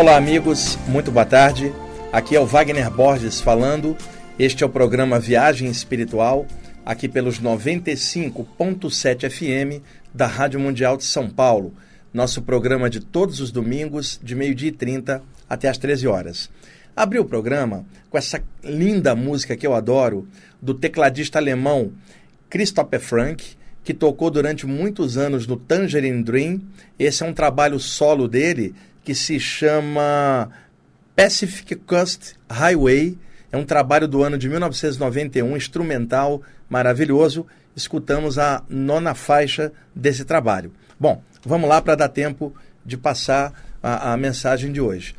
Olá amigos, muito boa tarde. Aqui é o Wagner Borges falando. Este é o programa Viagem Espiritual, aqui pelos 95.7 FM da Rádio Mundial de São Paulo. Nosso programa de todos os domingos, de 12h30 até às 13 horas. Abri o programa com essa linda música que eu adoro, do tecladista alemão Christopher Frank, que tocou durante muitos anos no Tangerine Dream. Esse é um trabalho solo dele que se chama Pacific Coast Highway. É um trabalho do ano de 1991, instrumental, maravilhoso. Escutamos a 9ª faixa desse trabalho. Bom, vamos lá para dar tempo de passar a mensagem de hoje.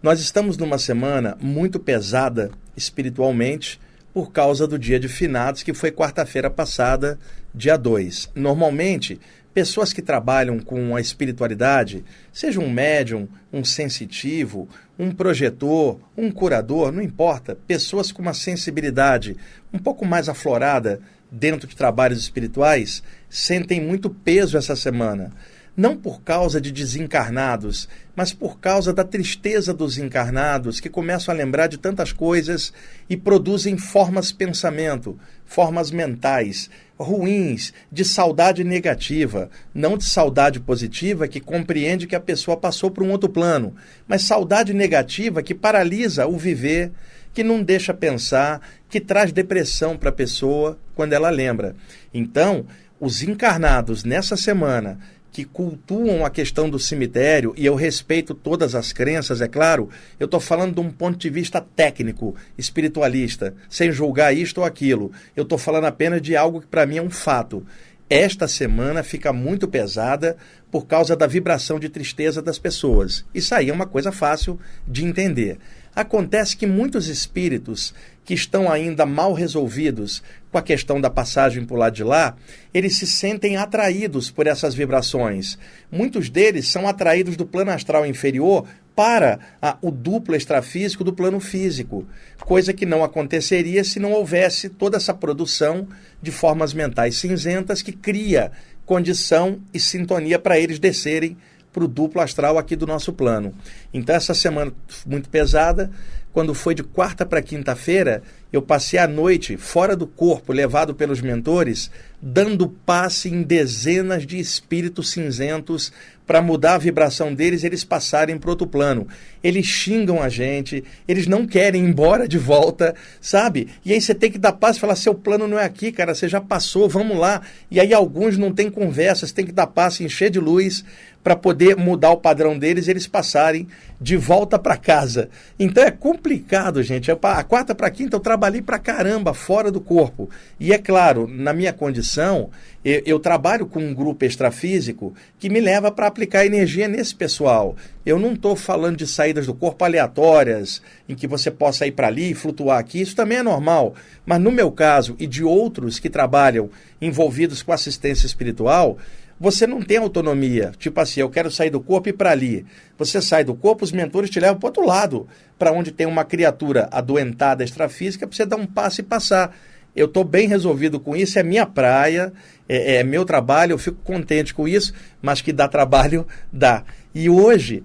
Nós estamos numa semana muito pesada espiritualmente por causa do dia de finados, que foi quarta-feira passada, dia 2. Normalmente, pessoas que trabalham com a espiritualidade, seja um médium, um sensitivo, um projetor, um curador, não importa, pessoas com uma sensibilidade um pouco mais aflorada dentro de trabalhos espirituais, sentem muito peso essa semana. Não por causa de desencarnados, mas por causa da tristeza dos encarnados, que começam a lembrar de tantas coisas e produzem formas de pensamento, formas mentais ruins, de saudade negativa, não de saudade positiva que compreende que a pessoa passou para um outro plano, mas saudade negativa que paralisa o viver, que não deixa pensar, que traz depressão para a pessoa quando ela lembra. Então, os encarnados nessa semana que cultuam a questão do cemitério, e eu respeito todas as crenças, é claro, eu estou falando de um ponto de vista técnico, espiritualista, sem julgar isto ou aquilo. Eu estou falando apenas de algo que para mim é um fato. Esta semana fica muito pesada por causa da vibração de tristeza das pessoas. Isso aí é uma coisa fácil de entender. Acontece que muitos espíritos que estão ainda mal resolvidos com a questão da passagem por lá de lá, eles se sentem atraídos por essas vibrações. Muitos deles são atraídos do plano astral inferior para o duplo extrafísico do plano físico, coisa que não aconteceria se não houvesse toda essa produção de formas mentais cinzentas que cria condição e sintonia para eles descerem para o duplo astral aqui do nosso plano. Então essa semana muito pesada, quando foi de quarta para quinta-feira, eu passei a noite fora do corpo, levado pelos mentores, dando passe em dezenas de espíritos cinzentos para mudar a vibração deles e eles passarem para outro plano. Eles xingam a gente, eles não querem ir embora de volta, sabe? E aí você tem que dar passe e falar, seu plano não é aqui, cara, você já passou, vamos lá. E aí alguns não têm conversa, você tem que dar passe, encher de luz para poder mudar o padrão deles e eles passarem de volta para casa. Então é complicado, gente. A quarta para quinta eu trabalhei para caramba fora do corpo. E é claro, na minha condição, eu trabalho com um grupo extrafísico que me leva para aplicar energia nesse pessoal. Eu não estou falando de saídas do corpo aleatórias, em que você possa ir para ali e flutuar aqui. Isso também é normal. Mas no meu caso e de outros que trabalham envolvidos com assistência espiritual, você não tem autonomia, tipo assim, eu quero sair do corpo e ir para ali. Você sai do corpo, os mentores te levam para o outro lado, para onde tem uma criatura adoentada extrafísica, para você dar um passo e passar. Eu estou bem resolvido com isso, é minha praia, é meu trabalho, eu fico contente com isso, mas que dá trabalho, dá. E hoje,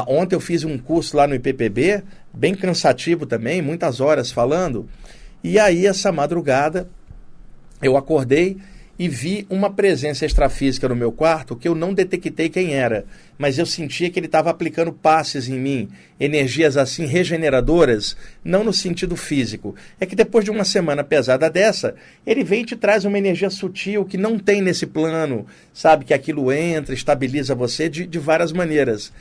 ontem eu fiz um curso lá no IPPB, bem cansativo também, muitas horas falando, e aí essa madrugada eu acordei e vi uma presença extrafísica no meu quarto que eu não detectei quem era, mas eu sentia que ele estava aplicando passes em mim, energias assim regeneradoras, não no sentido físico. É que depois de uma semana pesada dessa, ele vem e te traz uma energia sutil que não tem nesse plano, sabe? Que aquilo entra, estabiliza você de várias maneiras.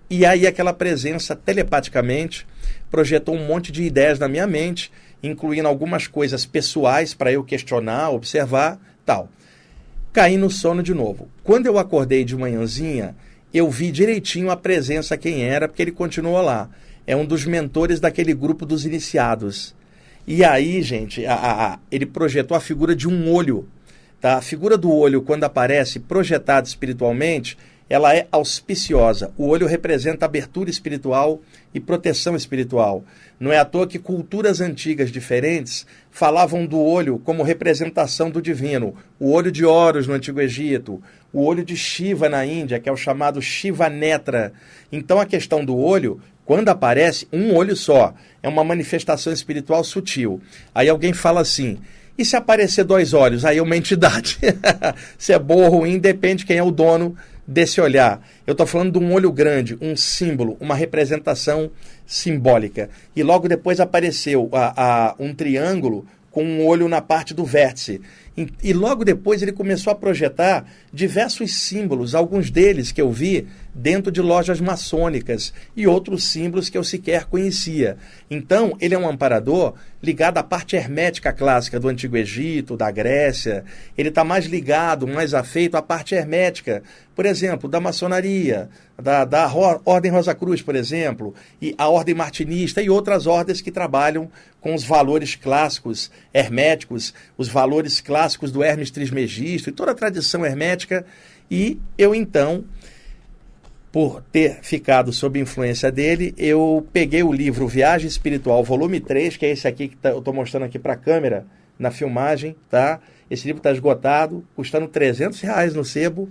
E aí aquela presença telepaticamente projetou um monte de ideias na minha mente, incluindo algumas coisas pessoais para eu questionar, observar, tal. Caí no sono de novo. Quando eu acordei de manhãzinha, eu vi direitinho a presença quem era, porque ele continua lá. É um dos mentores daquele grupo dos iniciados. E aí, gente, ele projetou a figura de um olho. Tá? A figura do olho, quando aparece projetada espiritualmente, ela é auspiciosa. O olho representa abertura espiritual e proteção espiritual. Não é à toa que culturas antigas diferentes falavam do olho como representação do divino. O olho de Horus no Antigo Egito, o olho de Shiva na Índia, que é o chamado Shiva Netra. Então a questão do olho, quando aparece um olho só, é uma manifestação espiritual sutil. Aí alguém fala assim, e se aparecer 2 olhos? Aí é uma entidade. Se é boa ou ruim, depende quem é o dono desse olhar. Eu estou falando de um olho grande, um símbolo, uma representação simbólica. E logo depois apareceu um triângulo com um olho na parte do vértice. E logo depois ele começou a projetar diversos símbolos, alguns deles que eu vi dentro de lojas maçônicas e outros símbolos que eu sequer conhecia. Então, ele é um amparador ligado à parte hermética clássica do Antigo Egito, da Grécia. Ele está mais ligado, mais afeito à parte hermética, por exemplo, da maçonaria, da Ordem Rosa Cruz, por exemplo, e a Ordem Martinista e outras ordens que trabalham com os valores clássicos herméticos, os valores clássicos do Hermes Trismegisto e toda a tradição hermética. E eu, então, por ter ficado sob influência dele, eu peguei o livro Viagem Espiritual, volume 3, que é esse aqui que eu estou mostrando aqui para a câmera, na filmagem, tá? Esse livro está esgotado, custando R$300 no sebo.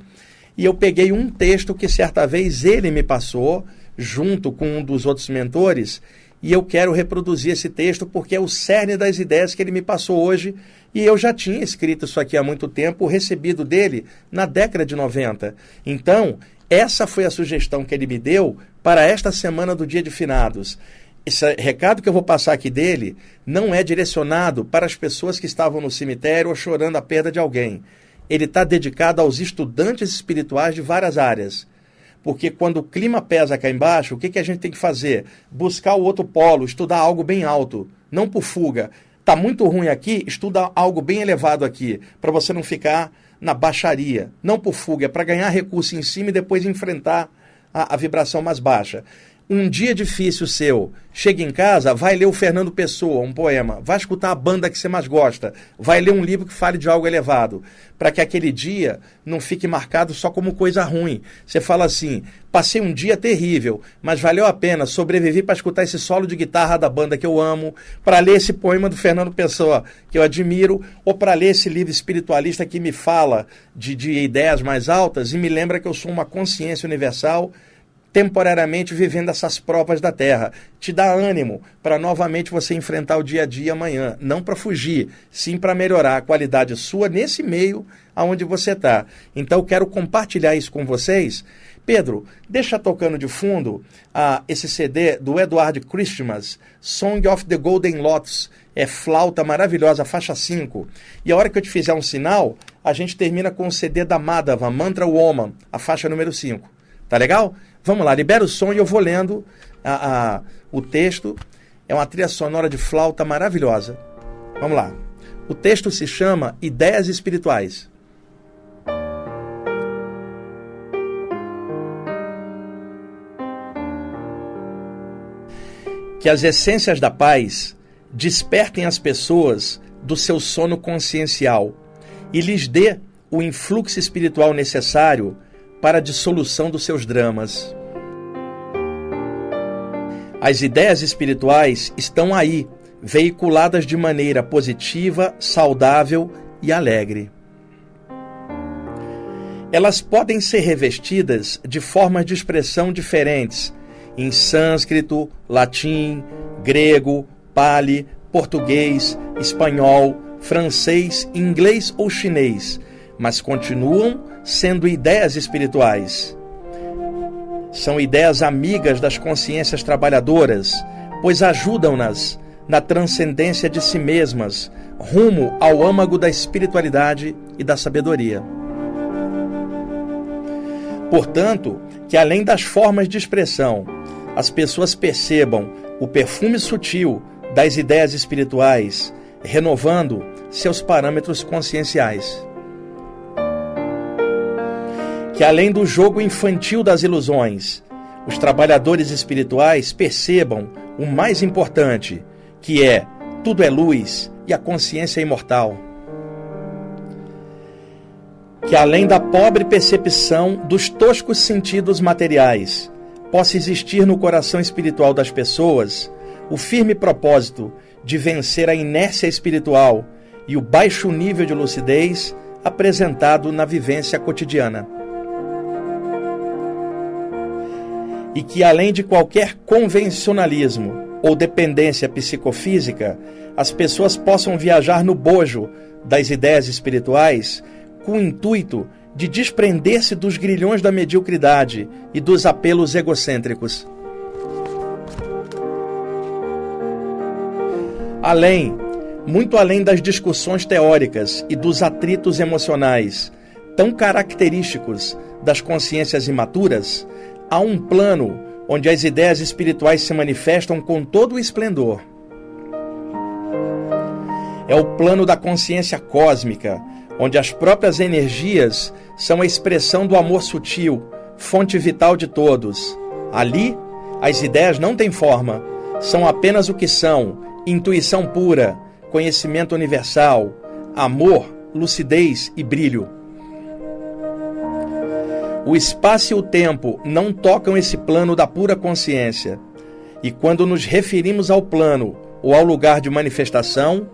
E eu peguei um texto que certa vez ele me passou, junto com um dos outros mentores, e eu quero reproduzir esse texto porque é o cerne das ideias que ele me passou hoje, e eu já tinha escrito isso aqui há muito tempo, recebido dele na década de 90. Então, essa foi a sugestão que ele me deu para esta semana do Dia de Finados. Esse recado que eu vou passar aqui dele não é direcionado para as pessoas que estavam no cemitério ou chorando a perda de alguém. Ele está dedicado aos estudantes espirituais de várias áreas. Porque quando o clima pesa cá embaixo, o que a gente tem que fazer? Buscar o outro polo, estudar algo bem alto, não por fuga. Está muito ruim aqui, estuda algo bem elevado aqui, para você não ficar na baixaria. Não por fuga, é para ganhar recurso em cima e depois enfrentar a vibração mais baixa. Um dia difícil seu, chega em casa, vai ler o Fernando Pessoa, um poema, vai escutar a banda que você mais gosta, vai ler um livro que fale de algo elevado, para que aquele dia não fique marcado só como coisa ruim. Você fala assim, passei um dia terrível, mas valeu a pena, sobreviver para escutar esse solo de guitarra da banda que eu amo, para ler esse poema do Fernando Pessoa, que eu admiro, ou para ler esse livro espiritualista que me fala de ideias mais altas e me lembra que eu sou uma consciência universal, temporariamente vivendo essas provas da Terra. Te dá ânimo para novamente você enfrentar o dia a dia amanhã. Não para fugir, sim para melhorar a qualidade sua nesse meio aonde você está. Então eu quero compartilhar isso com vocês. Pedro, deixa tocando de fundo esse CD do Edward Christmas, Song of the Golden Lotus. É flauta maravilhosa, faixa 5. E a hora que eu te fizer um sinal, a gente termina com o CD da Madhava, Mantra Woman, a faixa número 5. Tá legal? Vamos lá, libera o som e eu vou lendo o texto. É uma trilha sonora de flauta maravilhosa. Vamos lá. O texto se chama Ideias Espirituais. Que as essências da paz despertem as pessoas do seu sono consciencial e lhes dê o influxo espiritual necessário para a dissolução dos seus dramas. As ideias espirituais estão aí, veiculadas de maneira positiva, saudável e alegre. Elas podem ser revestidas de formas de expressão diferentes, em sânscrito, latim, grego, pali, português, espanhol, francês, inglês ou chinês, mas continuam sendo ideias espirituais. São ideias amigas das consciências trabalhadoras, pois ajudam-nas na transcendência de si mesmas, rumo ao âmago da espiritualidade e da sabedoria. Portanto, que além das formas de expressão, as pessoas percebam o perfume sutil das ideias espirituais, renovando seus parâmetros conscienciais. Que além do jogo infantil das ilusões, os trabalhadores espirituais percebam o mais importante, que é tudo é luz e a consciência é imortal. que além da pobre percepção dos toscos sentidos materiais, possa existir no coração espiritual das pessoas o firme propósito de vencer a inércia espiritual e o baixo nível de lucidez apresentado na vivência cotidiana. E que além de qualquer convencionalismo ou dependência psicofísica, as pessoas possam viajar no bojo das ideias espirituais com o intuito de desprender-se dos grilhões da mediocridade e dos apelos egocêntricos. Muito além das discussões teóricas e dos atritos emocionais, tão característicos das consciências imaturas, há um plano onde as ideias espirituais se manifestam com todo o esplendor. É o plano da consciência cósmica, onde as próprias energias são a expressão do amor sutil, fonte vital de todos. Ali, as ideias não têm forma, são apenas o que são: intuição pura, conhecimento universal, amor, lucidez e brilho. O espaço e o tempo não tocam esse plano da pura consciência. E quando nos referimos ao plano ou ao lugar de manifestação,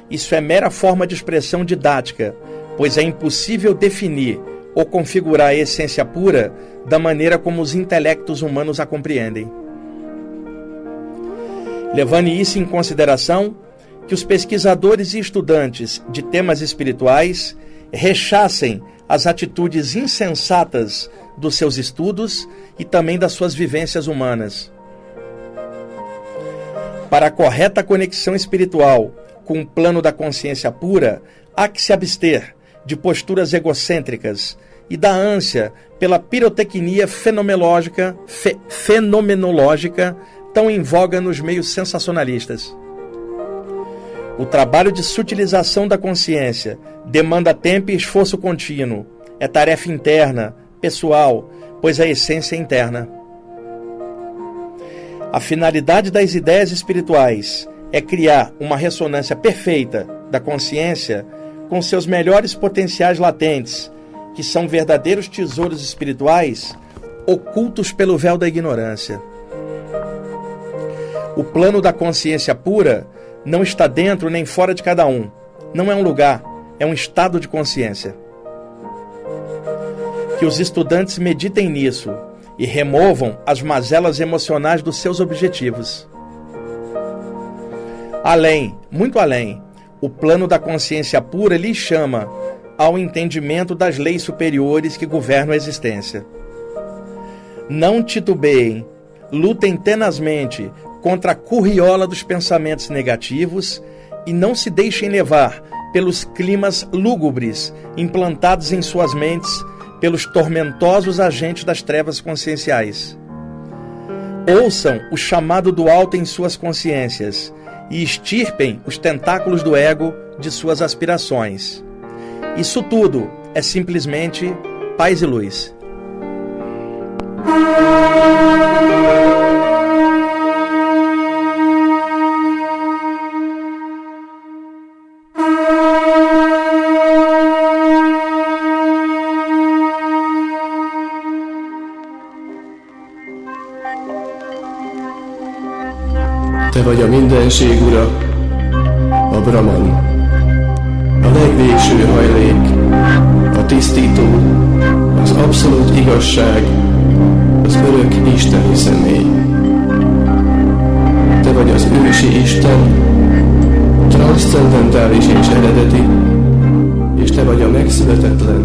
isso é mera forma de expressão didática, pois é impossível definir ou configurar a essência pura da maneira como os intelectos humanos a compreendem. Levando isso em consideração, que os pesquisadores e estudantes de temas espirituais rechacem as atitudes insensatas dos seus estudos e também das suas vivências humanas. Para a correta conexão espiritual com o plano da consciência pura, há que se abster de posturas egocêntricas e da ânsia pela pirotecnia fenomenológica tão em voga nos meios sensacionalistas. O trabalho de sutilização da consciência demanda tempo e esforço contínuo. É tarefa interna, pessoal, pois a essência é interna. A finalidade das ideias espirituais é criar uma ressonância perfeita da consciência com seus melhores potenciais latentes, que são verdadeiros tesouros espirituais ocultos pelo véu da ignorância. O plano da consciência pura não está dentro nem fora de cada um. Não é um lugar, é um estado de consciência. Que os estudantes meditem nisso e removam as mazelas emocionais dos seus objetivos. Além, muito além, o plano da consciência pura lhes chama ao entendimento das leis superiores que governam a existência. Não titubeiem, lutem tenazmente contra a curriola dos pensamentos negativos e não se deixem levar pelos climas lúgubres implantados em suas mentes pelos tormentosos agentes das trevas conscienciais. Ouçam o chamado do alto em suas consciências e extirpem os tentáculos do ego de suas aspirações. Isso tudo é simplesmente paz e luz. Te vagy a mindenség ura, a Brahman, a legvégső hajlék, a tisztító, az abszolút igazság, az örök isteni személy. Te vagy az ősi Isten, transzcendentális és eredeti, és te vagy a megszületetlen,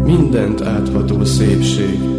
mindent átható szépség.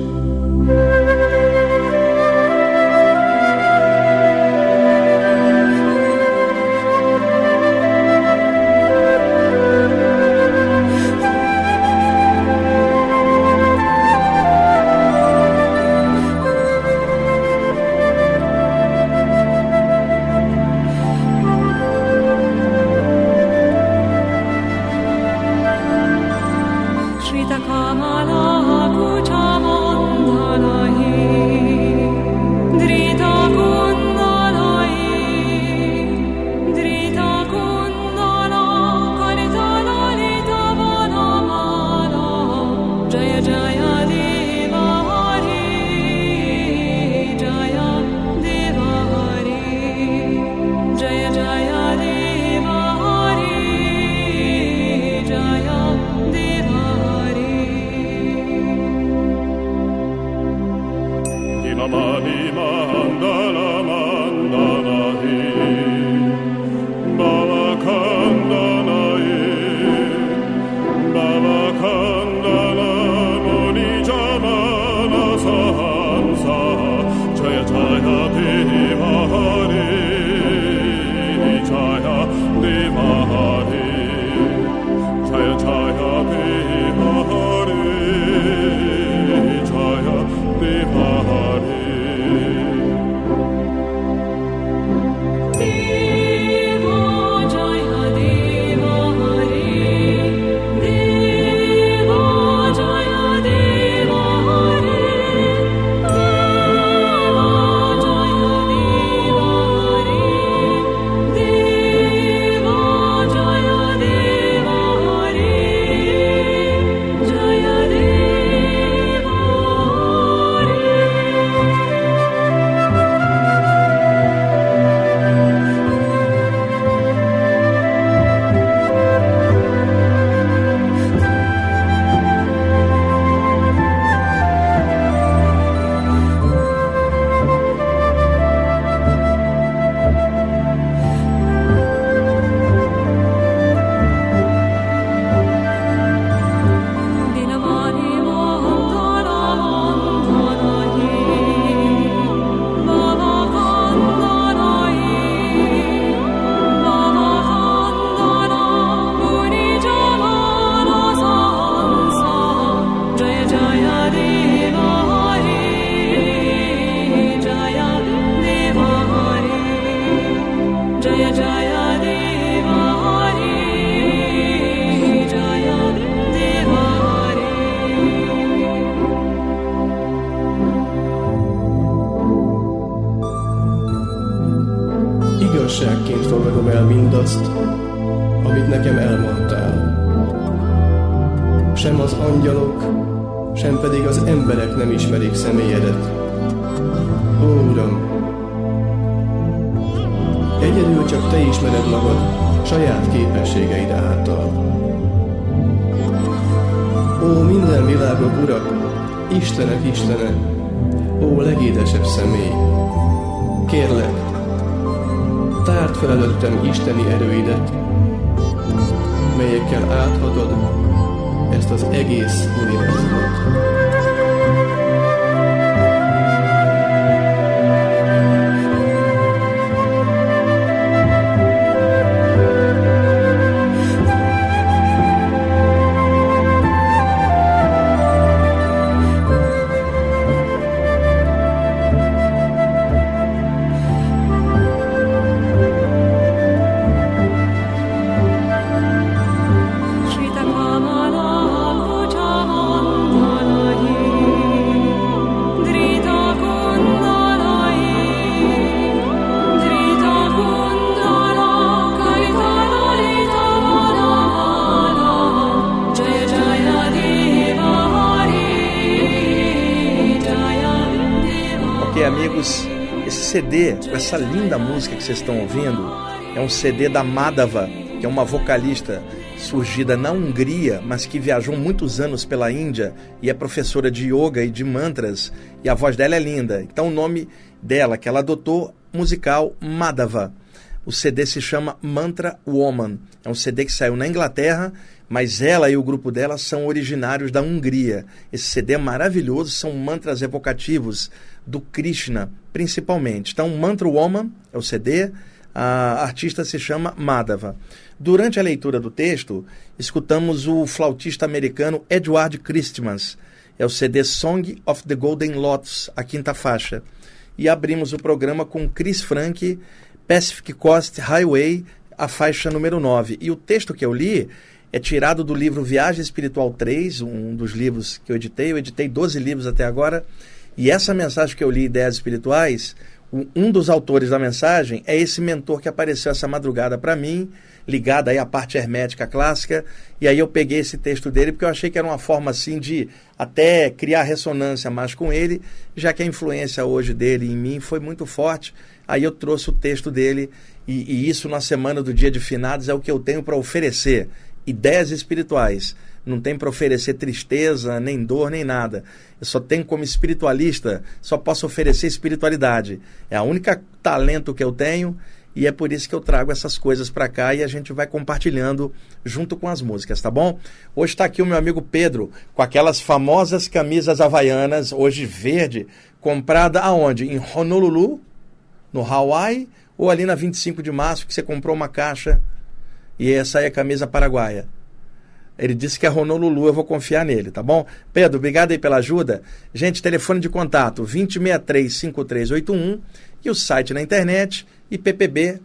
fogadom el mindazt, amit nekem elmondtál. Sem az angyalok, sem pedig az emberek nem ismerik személyedet. Ó, Uram! Egyedül csak Te ismered magad saját képességeid által. Ó, minden világok Ura, Istenek Istene, ó, legédesebb személy! Kérlek, tárd fel előttem isteni erőidet, melyekkel áthatod ezt az egész univerzumot. Amigos, esse CD, com essa linda música que vocês estão ouvindo, é um CD da Madhava, que é uma vocalista surgida na Hungria, mas que viajou muitos anos pela Índia e é professora de yoga e de mantras, e a voz dela é linda. Então o nome dela, que ela adotou, musical Madhava. O CD se chama Mantra Woman. É um CD que saiu na Inglaterra, mas ela e o grupo dela são originários da Hungria. Esse CD é maravilhoso, são mantras evocativos do Krishna, principalmente. Então, Mantra Woman é o CD, a artista se chama Madhava. Durante a leitura do texto, escutamos o flautista americano Edward Christmas. É o CD Song of the Golden Lotus, a quinta faixa. E abrimos o programa com Chris Franke, Pacific Coast Highway, a faixa número 9. E o texto que eu li é tirado do livro Viagem Espiritual 3, um dos livros que eu editei. Eu editei 12 livros até agora. E essa mensagem que eu li, Ideias Espirituais, um dos autores da mensagem é esse mentor que apareceu essa madrugada para mim, ligado aí à parte hermética clássica. E aí eu peguei esse texto dele porque eu achei que era uma forma assim de até criar ressonância mais com ele, já que a influência hoje dele em mim foi muito forte. Aí eu trouxe o texto dele e isso na semana do Dia de Finados é o que eu tenho para oferecer. Ideias espirituais. Não tem para oferecer tristeza, nem dor, nem nada. Eu só tenho como espiritualista, só posso oferecer espiritualidade. É a única talento que eu tenho e é por isso que eu trago essas coisas para cá e a gente vai compartilhando junto com as músicas, tá bom? Hoje está aqui o meu amigo Pedro com aquelas famosas camisas havaianas, hoje verde, comprada aonde? Em Honolulu, no Hawaii, ou ali na 25 de março que você comprou uma caixa e essa aí é a camisa paraguaia. Ele disse que é Honolulu, eu vou confiar nele, tá bom? Pedro, obrigado aí pela ajuda. Gente, telefone de contato 2063-5381 e o site na internet ippb.org.br.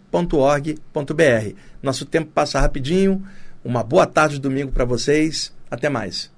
Nosso tempo passa rapidinho. Uma boa tarde de domingo para vocês. Até mais.